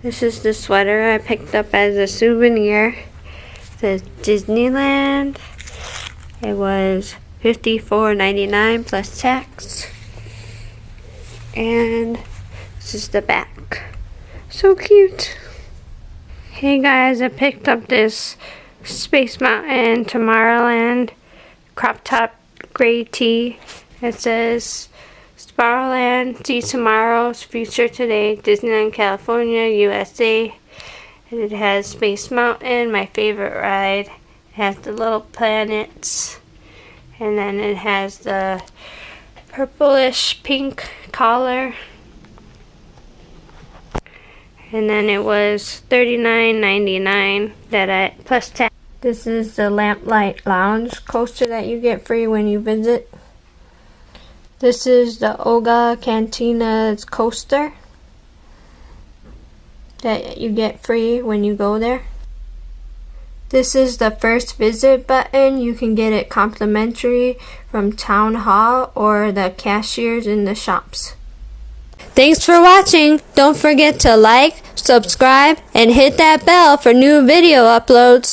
This is the sweater I picked up as a souvenir. It says Disneyland. It was $54.99 plus tax. And this is the back. So cute. Hey guys, I picked up this Space Mountain Tomorrowland crop top gray tee. It says Tomorrowland, see tomorrow's future today, Disneyland California, USA. And it has Space Mountain, my favorite ride. It has the little planets. And then it has the purplish pink collar. And then it was $39.99 plus tax. This is the Lamplight Lounge coaster that you get free when you visit. This is the Oga Cantina's coaster that you get free when you go there. This is the first visit button. You can get it complimentary from Town Hall or the cashiers in the shops. Thanks for watching. Don't forget to like, subscribe, and hit that bell for new video uploads.